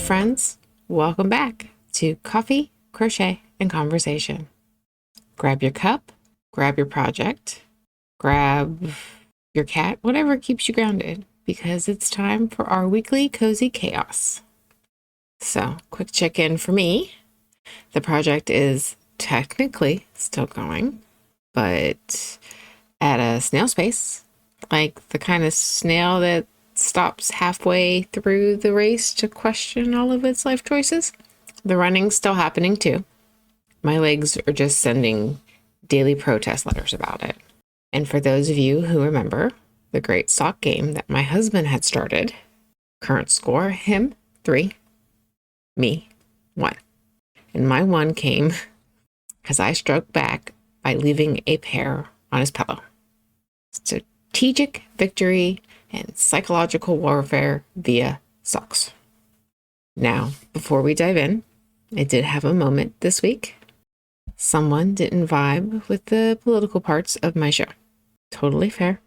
friends. Welcome back to Coffee, Crochet, and Conversation. Grab your cup, grab your project, grab your cat, whatever keeps you grounded, because it's time for our weekly cozy chaos. So, quick check-in for me. The project is technically still going, but at a snail's pace, like the kind of snail that stops halfway through the race to question all of its life choices. The running's still happening too. My legs are just sending daily protest letters about it. And for those of you who remember the great sock game that my husband had started, current score, him 3, me 1. And my 1 came because I struck back by leaving a pair on his pillow. Strategic victory and psychological warfare via socks. Now, before we dive in, I did have a moment this week. Someone didn't vibe with the political parts of my show. Totally fair.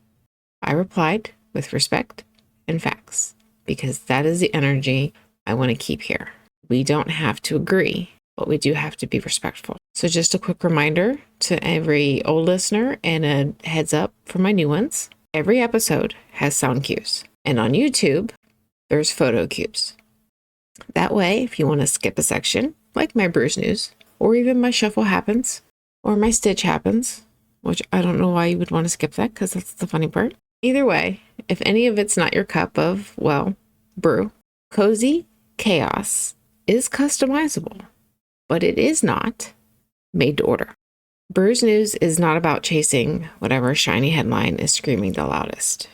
I replied with respect and facts, because that is the energy I want to keep here. We don't have to agree, but we do have to be respectful. So just a quick reminder to every old listener and a heads up for my new ones. Every episode has sound cues, and on YouTube, there's photo cues. That way, if you want to skip a section, like my Bruce News, or even my Shuffle Happens, or my Stitch Happens, which I don't know why you would want to skip that, because that's the funny part. Either way, if any of it's not your cup of, well, brew, Cozy Chaos is customizable, but it is not made to order. Bruce News is not about chasing whatever shiny headline is screaming the loudest.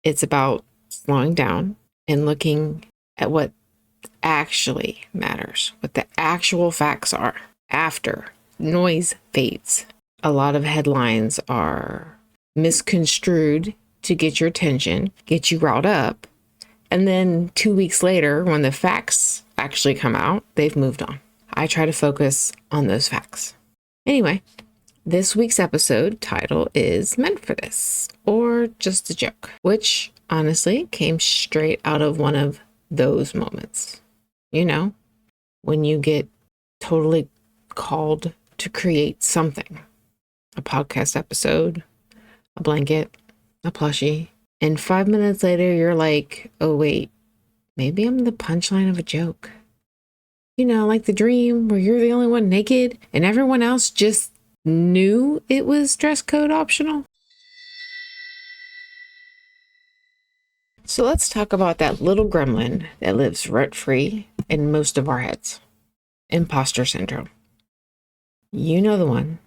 It's about slowing down and looking at what actually matters, what the actual facts are after noise fades. A lot of headlines are misconstrued to get your attention, get you riled up, and then 2 weeks later, when the facts actually come out, they've moved on. I try to focus on those facts. Anyway, this week's episode title is Meant for This, or Just a Joke, which honestly came straight out of one of those moments. You know, when you get totally called to create something, a podcast episode, a blanket, a plushie, and 5 minutes later, you're like, oh wait, maybe I'm the punchline of a joke. You know, like the dream where you're the only one naked and everyone else just knew it was dress code optional. So let's talk about that little gremlin that lives rent-free in most of our heads. Imposter syndrome. You know the one.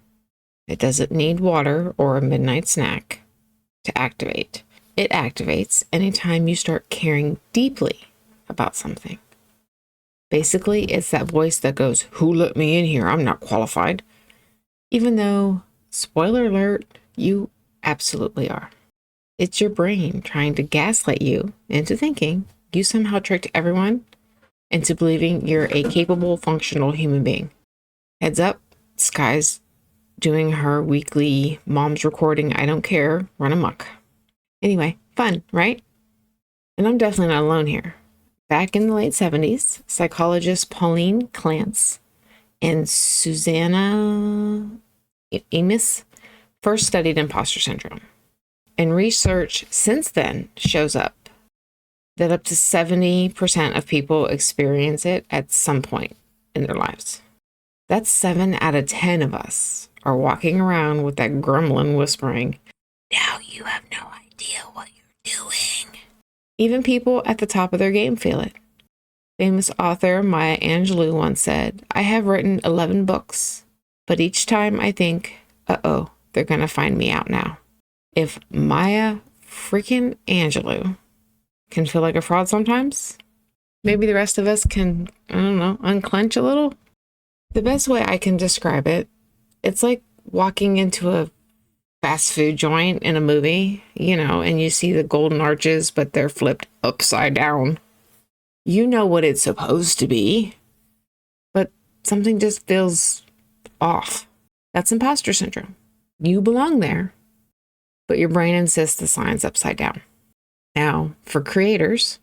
It doesn't need water or a midnight snack to activate. It activates anytime you start caring deeply about something. Basically, it's that voice that goes, "Who let me in here? I'm not qualified." Even though, spoiler alert, you absolutely are. It's your brain trying to gaslight you into thinking you somehow tricked everyone into believing you're a capable, functional human being. Heads up, Sky's doing her weekly mom's recording, I don't care, run amok. Anyway, fun, right? And I'm definitely not alone here. Back in the late 70s, psychologists Pauline Clance and Susanna Amis first studied imposter syndrome. And research since then shows up that up to 70% of people experience it at some point in their lives. That's 7 out of 10 of us are walking around with that gremlin whispering, "Now you have no idea what you're doing." Even people at the top of their game feel it. Famous author Maya Angelou once said, "I have written 11 books, but each time I think, uh-oh, they're going to find me out now." If Maya freaking Angelou can feel like a fraud sometimes, maybe the rest of us can, I don't know, unclench a little. The best way I can describe it, it's like walking into a fast food joint in a movie, you know, and you see the golden arches, but they're flipped upside down. You know what it's supposed to be, but something just feels off. That's imposter syndrome. You belong there, but your brain insists the sign's upside down. Now, for creators,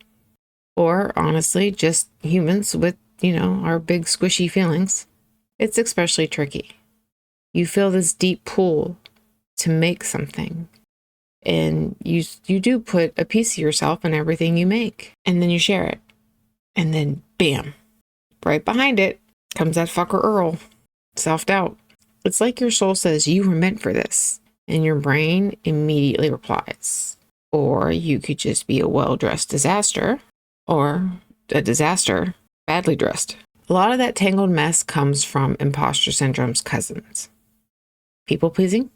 or honestly, just humans with, our big squishy feelings, it's especially tricky. You feel this deep pull to make something, and you do put a piece of yourself in everything you make, and then you share it, and then bam, right behind it comes that fucker Earl, self-doubt. It's like your soul says you were meant for this, and your brain immediately replies. Or you could just be a well-dressed disaster, or a disaster badly dressed. A lot of that tangled mess comes from imposter syndrome's cousins: people-pleasing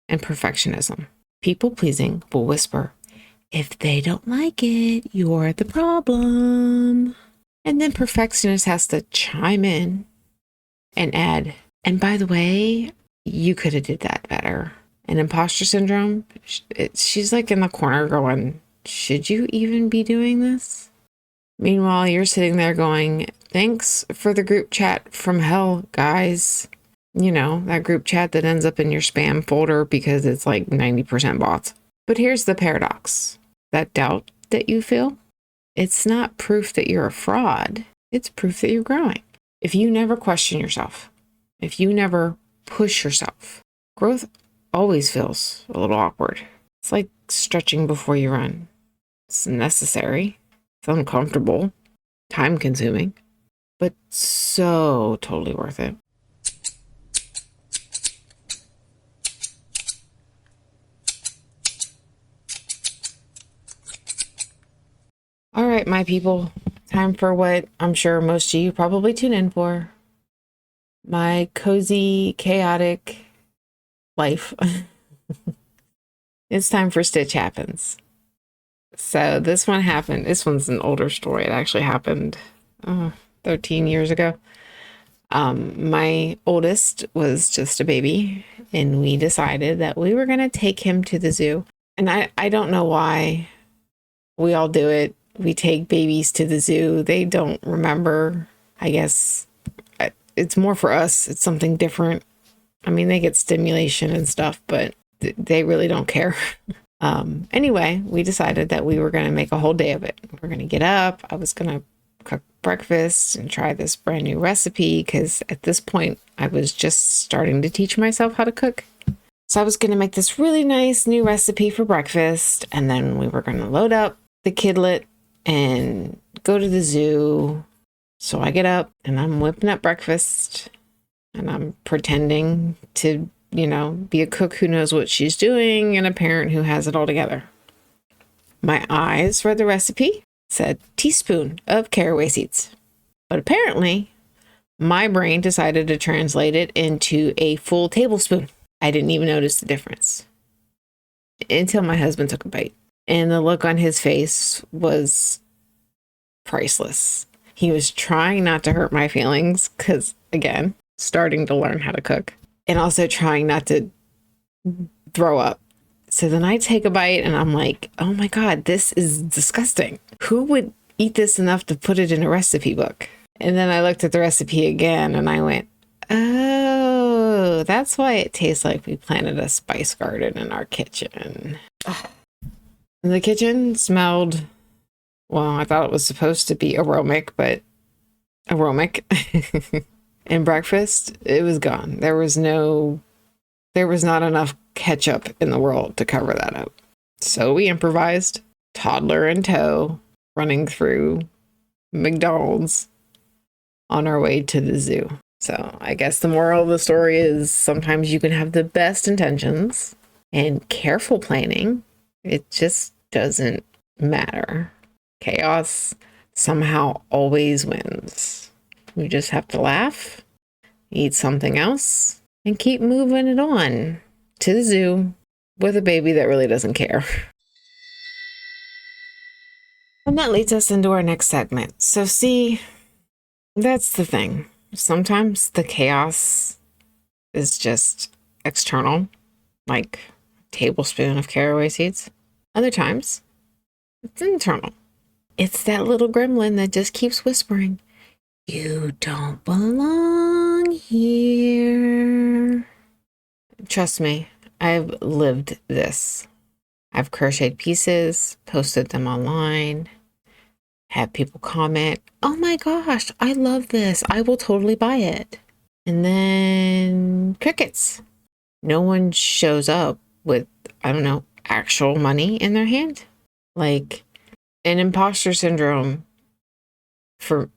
and perfectionism. People-pleasing will whisper, if they don't like it, you're the problem. And then perfectionist has to chime in and add, and by the way, you could have did that better. And imposter syndrome, she's like in the corner going, should you even be doing this? Meanwhile, you're sitting there going, thanks for the group chat from hell, guys. That group chat that ends up in your spam folder because it's like 90% bots. But here's the paradox. That doubt that you feel, it's not proof that you're a fraud. It's proof that you're growing. If you never question yourself, if you never push yourself, growth always feels a little awkward. It's like stretching before you run. It's necessary. It's uncomfortable, time consuming, but so totally worth it. All right, my people, time for what I'm sure most of you probably tune in for. My cozy, chaotic life. It's time for Stitch Happens. So this one happened. This one's an older story. It actually happened 13 years ago. My oldest was just a baby, and we decided that we were going to take him to the zoo. And I don't know why we all do it. We take babies to the zoo. They don't remember. I guess it's more for us. It's something different. I mean, they get stimulation and stuff, but they really don't care. Anyway, we decided that we were going to make a whole day of it. We're going to get up. I was going to cook breakfast and try this brand new recipe because at this point I was just starting to teach myself how to cook. So I was going to make this really nice new recipe for breakfast, and then we were going to load up the kidlet and go to the zoo. So I get up and I'm whipping up breakfast, and I'm pretending to, be a cook who knows what she's doing and a parent who has it all together. My eyes read the recipe, said teaspoon of caraway seeds. But apparently, my brain decided to translate it into a full tablespoon. I didn't even notice the difference until my husband took a bite. And the look on his face was priceless. He was trying not to hurt my feelings because, again, starting to learn how to cook, and also trying not to throw up. So then I take a bite and I'm like, oh my God, this is disgusting. Who would eat this enough to put it in a recipe book? And then I looked at the recipe again and I went, oh, that's why it tastes like we planted a spice garden in our kitchen. Ugh. The kitchen smelled, well, I thought it was supposed to be aromatic. And breakfast, it was gone. There was not enough ketchup in the world to cover that up. So we improvised, toddler in tow, running through McDonald's on our way to the zoo. So I guess the moral of the story is sometimes you can have the best intentions and careful planning. It just doesn't matter. Chaos somehow always wins. We just have to laugh, eat something else, and keep moving it on to the zoo with a baby that really doesn't care. And that leads us into our next segment. So see, that's the thing. Sometimes the chaos is just external, like a tablespoon of caraway seeds. Other times, it's internal. It's that little gremlin that just keeps whispering, you don't belong here. Trust me, I've lived this. I've crocheted pieces, posted them online, have people comment, "Oh my gosh, I love this. I will totally buy it." And then crickets. No one shows up with, I don't know, actual money in their hand. Like an imposter syndrome, for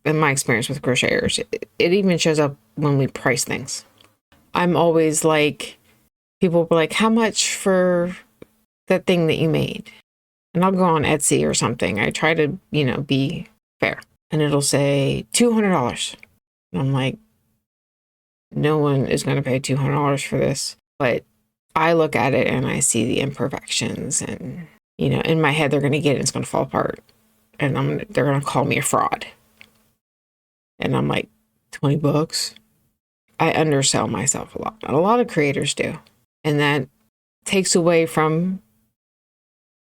in my experience with crocheters, it even shows up when we price things. I'm always like, people will be like, "How much for that thing that you made?" And I'll go on Etsy or something. I try to, be fair. And it'll say $200. And I'm like, no one is going to pay $200 for this. But I look at it and I see the imperfections. And, in my head, they're going to get it. It's going to fall apart. And they're going to call me a fraud. And I'm like, $20? I undersell myself a lot. A lot of creators do. And that takes away from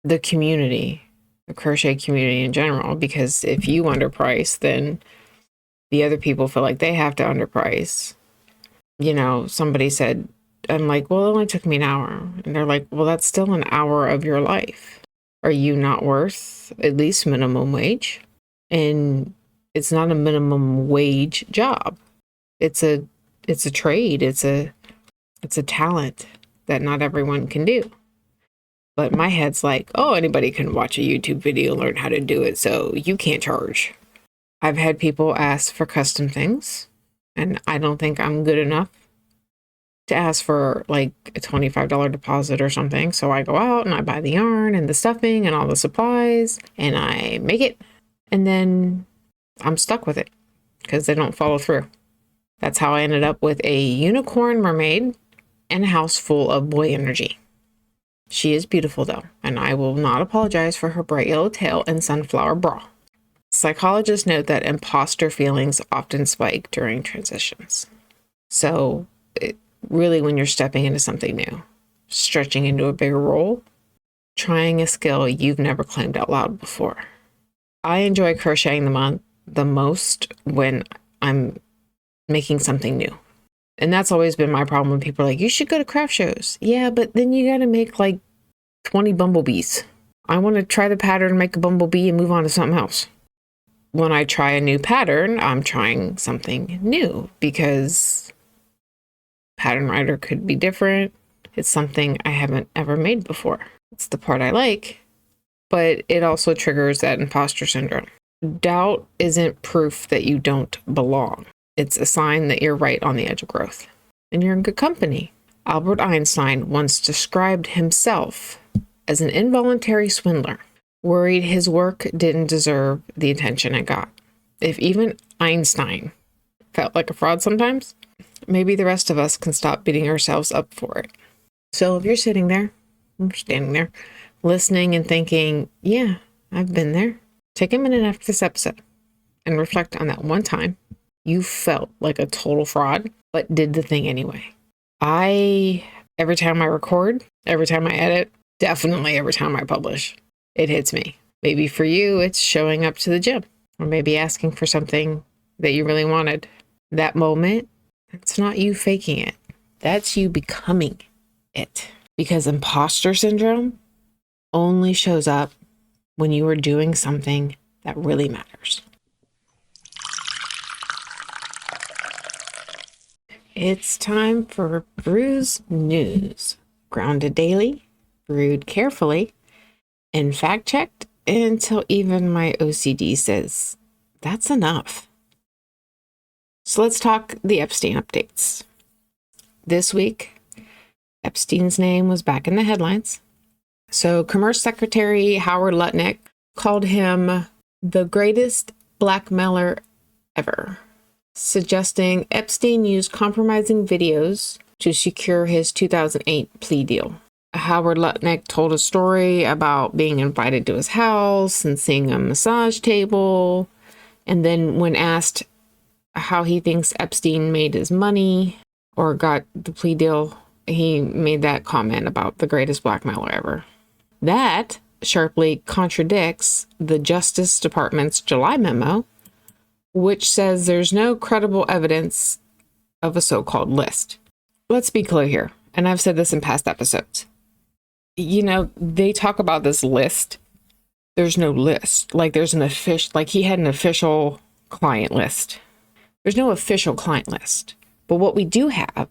the community, the crochet community in general, because if you underprice, then the other people feel like they have to underprice. Somebody said, I'm like, well, it only took me an hour. And they're like, well, that's still an hour of your life. Are you not worth at least minimum wage? And it's not a minimum wage job. It's a trade. It's a talent that not everyone can do. But my head's like, oh, anybody can watch a YouTube video and learn how to do it, so you can't charge. I've had people ask for custom things, and I don't think I'm good enough to ask for like a $25 deposit or something. So I go out and I buy the yarn and the stuffing and all the supplies, and I make it, and then I'm stuck with it because they don't follow through. That's how I ended up with a unicorn mermaid and a house full of boy energy. She is beautiful, though, and I will not apologize for her bright yellow tail and sunflower bra. Psychologists note that imposter feelings often spike during transitions. So, really, when you're stepping into something new, stretching into a bigger role, trying a skill you've never claimed out loud before. I enjoy crocheting the most when I'm making something new. And that's always been my problem when people are like, you should go to craft shows. Yeah, but then you got to make like 20 bumblebees. I want to try the pattern, make a bumblebee, and move on to something else. When I try a new pattern, I'm trying something new because pattern writer could be different. It's something I haven't ever made before. It's the part I like, but it also triggers that imposter syndrome. Doubt isn't proof that you don't belong. It's a sign that you're right on the edge of growth, and you're in good company. Albert Einstein once described himself as an involuntary swindler, worried his work didn't deserve the attention it got. If even Einstein felt like a fraud sometimes, maybe the rest of us can stop beating ourselves up for it. So if you're sitting there, or standing there, listening and thinking, yeah, I've been there, take a minute after this episode and reflect on that one time you felt like a total fraud, but did the thing anyway. Every time I record, every time I edit, definitely every time I publish, it hits me. Maybe for you, it's showing up to the gym, or maybe asking for something that you really wanted. That moment, it's not you faking it. That's you becoming it. Because imposter syndrome only shows up when you are doing something that really matters. It's time for Brew's News. Grounded daily, brewed carefully, and fact-checked until even my OCD says, that's enough. So let's talk the Epstein updates. This week, Epstein's name was back in the headlines. So Commerce Secretary Howard Lutnick called him the greatest blackmailer ever, suggesting Epstein used compromising videos to secure his 2008 plea deal. Howard Lutnick told a story about being invited to his house and seeing a massage table. And then when asked how he thinks Epstein made his money or got the plea deal, he made that comment about the greatest blackmailer ever. That sharply contradicts the Justice Department's July memo, which says there's no credible evidence of a so-called list. Let's be clear here, and I've said this in past episodes. They talk about this list there's no list. Like there's an official, like he had an official client list. There's no official client list. But what we do have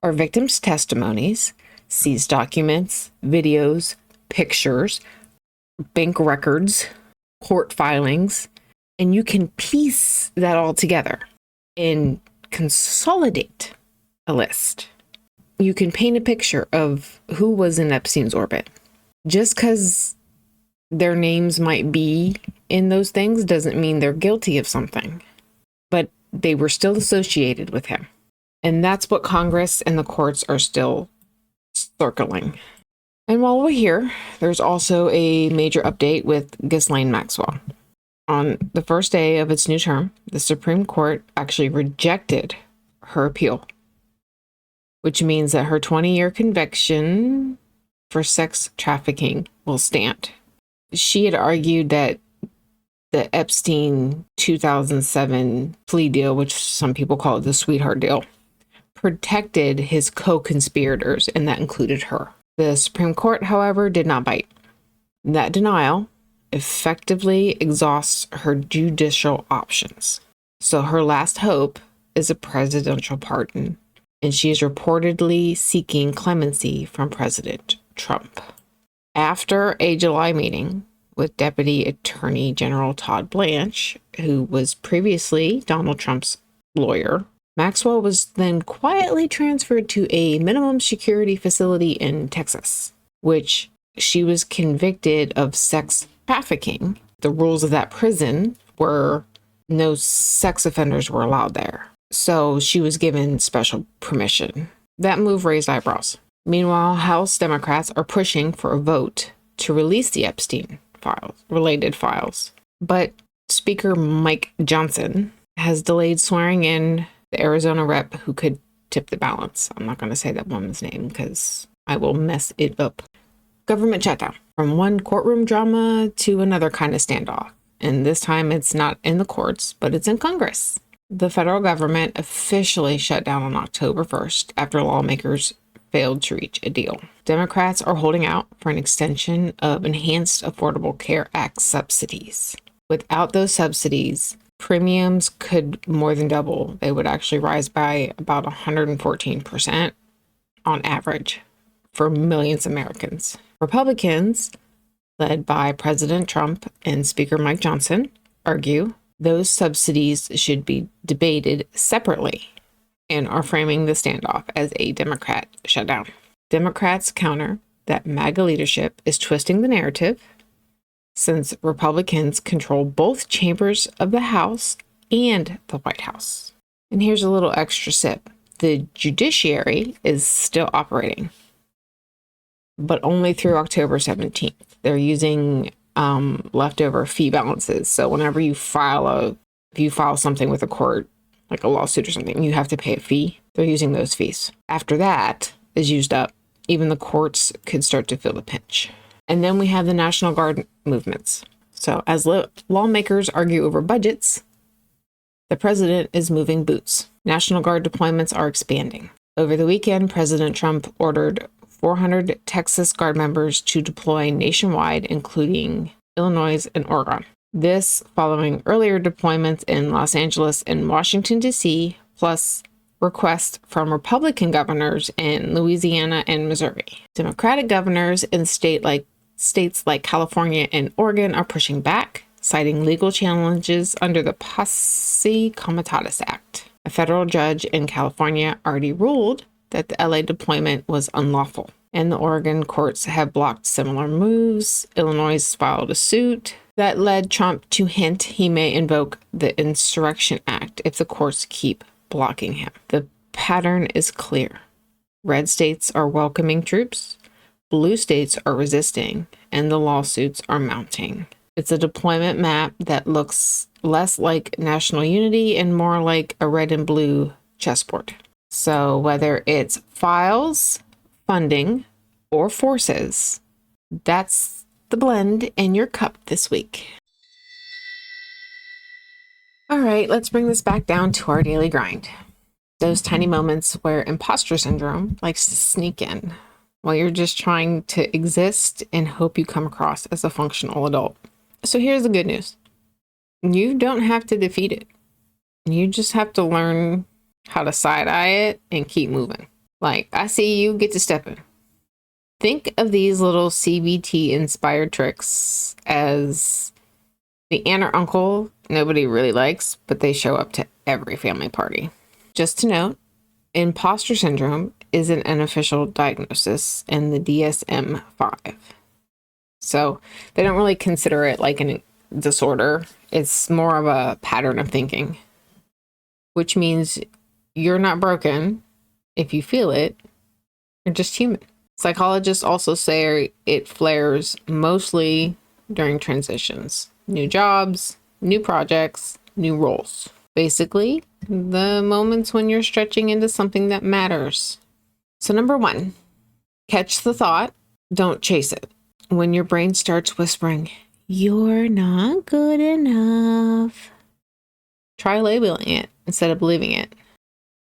are victims' testimonies, seized documents, videos, pictures, bank records, court filings, and you can piece that all together and consolidate a list. You can paint a picture of who was in Epstein's orbit. Just because their names might be in those things doesn't mean they're guilty of something, but they were still associated with him. And that's what Congress and the courts are still circling. And while we're here, there's also a major update with Ghislaine Maxwell. On the first day of its new term, the Supreme Court actually rejected her appeal, which means that her 20-year conviction for sex trafficking will stand. She had argued that the Epstein 2007 plea deal, which some people call it the sweetheart deal, protected his co-conspirators, and that included her. The Supreme Court, however, did not bite. That denial effectively exhausts her judicial options. So her last hope is a presidential pardon, and she is reportedly seeking clemency from President Trump. After a July meeting with Deputy Attorney General Todd Blanche, who was previously Donald Trump's lawyer, Maxwell was then quietly transferred to a minimum security facility in Texas, which she was convicted of sex trafficking. The rules of that prison were no sex offenders were allowed there. So she was given special permission. That move raised eyebrows. Meanwhile, House Democrats are pushing for a vote to release the Epstein related files. But Speaker Mike Johnson has delayed swearing in the Arizona rep who could tip the balance. I'm not going to say that woman's name because I will mess it up. Government shutdown. From one courtroom drama to another kind of standoff. And this time it's not in the courts, but it's in Congress. The federal government officially shut down on October 1st after lawmakers failed to reach a deal. Democrats are holding out for an extension of Enhanced Affordable Care Act subsidies. Without those subsidies, premiums could more than double. They would actually rise by about 114% on average for millions of Americans. Republicans, led by President Trump and Speaker Mike Johnson, argue those subsidies should be debated separately and are framing the standoff as a Democrat shutdown. Democrats counter that MAGA leadership is twisting the narrative since Republicans control both chambers of the House and the White House. And here's a little extra sip. The judiciary is still operating, but only through October 17th. They're using leftover fee balances. So whenever you file something with a court, like a lawsuit or something, you have to pay a fee. They're using those fees. After that is used up, even the courts could start to feel the pinch. And then we have the National Guard movements. So as lawmakers argue over budgets, the president is moving boots. National Guard deployments are expanding. Over the weekend, President Trump ordered 400 Texas Guard members to deploy nationwide, including Illinois and Oregon. This following earlier deployments in Los Angeles and Washington, D.C., plus requests from Republican governors in Louisiana and Missouri. Democratic governors in states like California and Oregon are pushing back, citing legal challenges under the Posse Comitatus Act. A federal judge in California already ruled that the LA deployment was unlawful, and the Oregon courts have blocked similar moves. Illinois filed a suit that led Trump to hint he may invoke the Insurrection Act if the courts keep blocking him. The pattern is clear. Red states are welcoming troops, blue states are resisting, and the lawsuits are mounting. It's a deployment map that looks less like national unity and more like a red and blue chessboard. So whether it's files, funding, or forces, that's the blend in your cup this week. All right, let's bring this back down to our daily grind. Those tiny moments where imposter syndrome likes to sneak in while you're just trying to exist and hope you come across as a functional adult. So here's the good news. You don't have to defeat it. You just have to learn how to side-eye it and keep moving. Like, I see you, get to stepping. Think of these little CBT inspired tricks as the aunt or uncle nobody really likes, but they show up to every family party. Just to note, imposter syndrome isn't an official diagnosis in the DSM-5. So they don't really consider it like a disorder. It's more of a pattern of thinking, which means you're not broken if you feel it. You're just human. Psychologists also say it flares mostly during transitions, new jobs, new projects, new roles. Basically, the moments when you're stretching into something that matters. So number 1, catch the thought, don't chase it. When your brain starts whispering, "You're not good enough," try labeling it instead of believing it.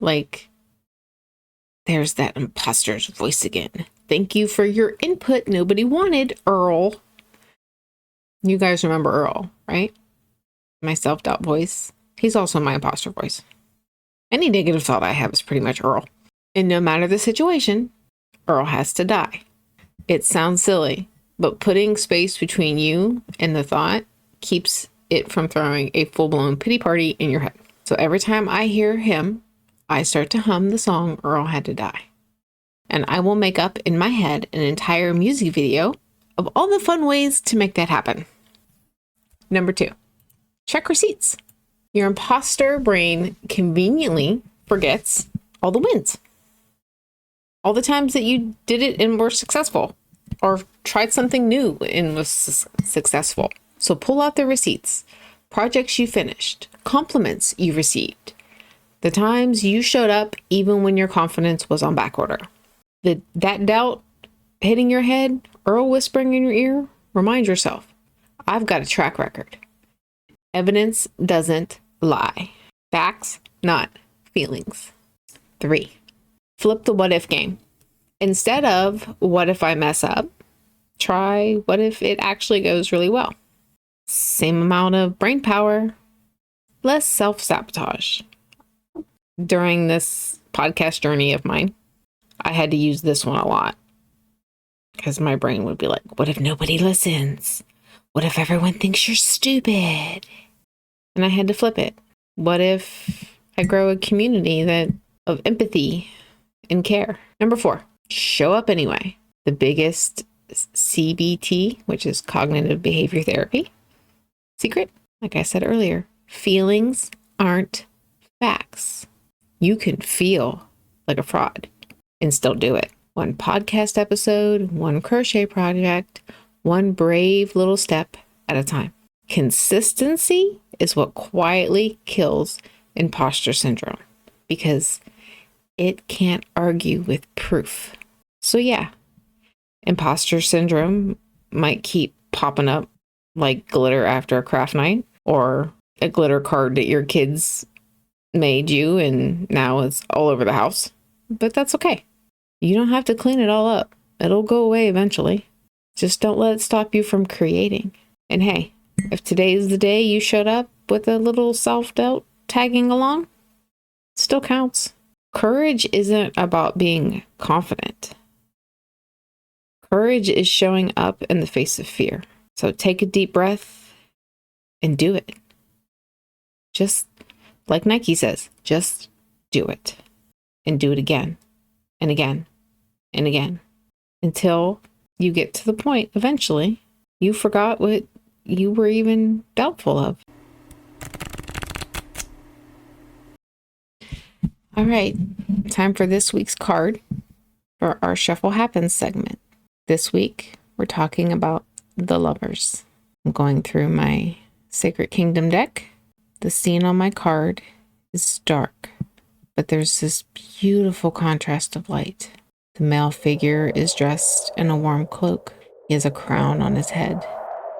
Like, there's that imposter's voice again. Thank you for your input nobody wanted, Earl. You guys remember Earl, right? My self-doubt voice. He's also my imposter voice. Any negative thought I have is pretty much Earl. And no matter the situation, Earl has to die. It sounds silly, but putting space between you and the thought keeps it from throwing a full-blown pity party in your head. So every time I hear him, I start to hum the song Earl Had to Die. And I will make up in my head an entire music video of all the fun ways to make that happen. Number 2, check receipts. Your imposter brain conveniently forgets all the wins. All the times that you did it and were successful, or tried something new and was successful. So pull out the receipts, projects you finished, compliments you received, the times you showed up even when your confidence was on back order. That doubt hitting your head, Earl whispering in your ear, remind yourself, I've got a track record. Evidence doesn't lie. Facts, not feelings. 3, flip the what if game. Instead of what if I mess up, try what if it actually goes really well. Same amount of brain power, less self-sabotage. During this podcast journey of mine, I had to use this one a lot because my brain would be like, what if nobody listens? What if everyone thinks you're stupid? And I had to flip it. What if I grow a community of empathy and care? Number 4, show up anyway. The biggest CBT, which is cognitive behavior therapy, secret, like I said earlier, feelings aren't facts. You can feel like a fraud and still do it. One podcast episode, one crochet project, one brave little step at a time. Consistency is what quietly kills imposter syndrome because it can't argue with proof. So yeah, imposter syndrome might keep popping up like glitter after a craft night or a glitter card that your kids made you and now it's all over the house. But that's okay. You don't have to clean it all up. It'll go away eventually. Just don't let it stop you from creating. And hey, if today's the day you showed up with a little self-doubt tagging along, it still counts. Courage isn't about being confident. Courage is showing up in the face of fear. So take a deep breath and do it. Just like Nike says, just do it. And do it again and again and again until you get to the point eventually you forgot what you were even doubtful of. All right, time for this week's card for our Shuffle Happens segment. This week, we're talking about the Lovers. I'm going through my Sacred Kingdom deck. The scene on my card is dark, but there's this beautiful contrast of light. The male figure is dressed in a warm cloak. He has a crown on his head.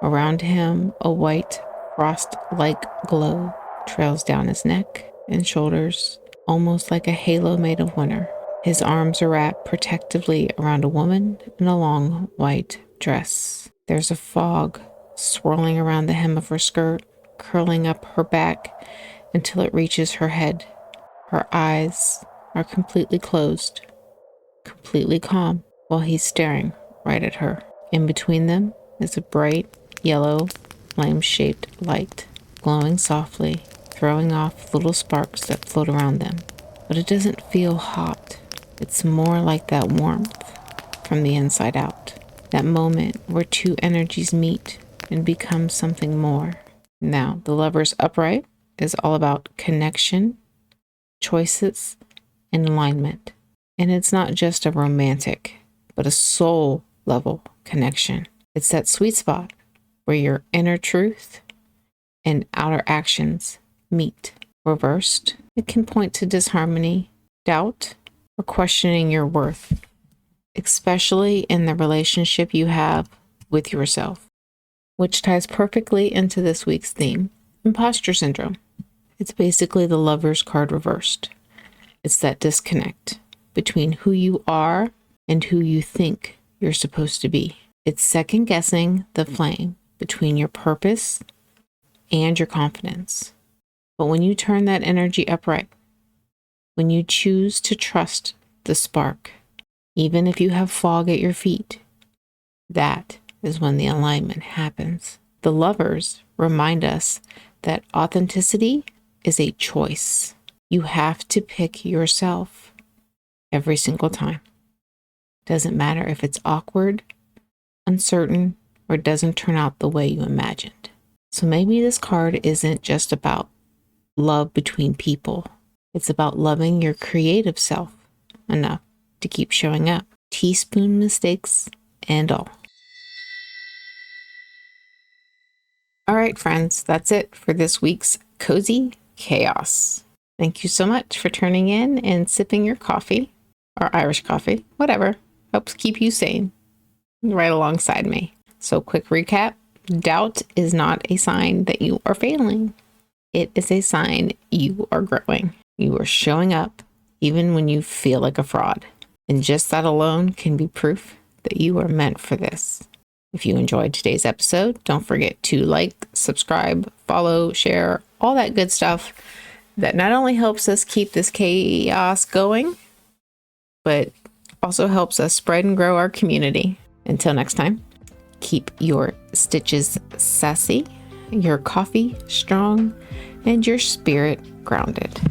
Around him, a white, frost-like glow trails down his neck and shoulders, almost like a halo made of winter. His arms are wrapped protectively around a woman in a long white dress. There's a fog swirling around the hem of her skirt, curling up her back until it reaches her head. Her eyes are completely closed, completely calm, while he's staring right at her. In between them is a bright yellow flame-shaped light, glowing softly, throwing off little sparks that float around them. But it doesn't feel hot. It's more like that warmth from the inside out. That moment where two energies meet and become something more. Now, the Lover's Upright is all about connection, choices, and alignment. And it's not just a romantic, but a soul level connection. It's that sweet spot where your inner truth and outer actions meet. Reversed, it can point to disharmony, doubt, or questioning your worth, especially in the relationship you have with yourself, which ties perfectly into this week's theme, imposter syndrome. It's basically the Lover's card reversed. It's that disconnect between who you are and who you think you're supposed to be. It's second guessing the flame between your purpose and your confidence. But when you turn that energy upright, when you choose to trust the spark, even if you have fog at your feet, that is when the alignment happens. The Lovers remind us that authenticity is a choice. You have to pick yourself every single time. Doesn't matter if it's awkward, uncertain, or doesn't turn out the way you imagined. So maybe this card isn't just about love between people. It's about loving your creative self enough to keep showing up, teaspoon mistakes and all. All right, friends, that's it for this week's Cozy Chaos. Thank you so much for turning in and sipping your coffee, or Irish coffee, whatever. Helps keep you sane right alongside me. So quick recap, doubt is not a sign that you are failing. It is a sign you are growing. You are showing up even when you feel like a fraud. And just that alone can be proof that you are meant for this. If you enjoyed today's episode, don't forget to like, subscribe, follow, share, all that good stuff that not only helps us keep this chaos going, but also helps us spread and grow our community. Until next time, keep your stitches sassy, your coffee strong, and your spirit grounded.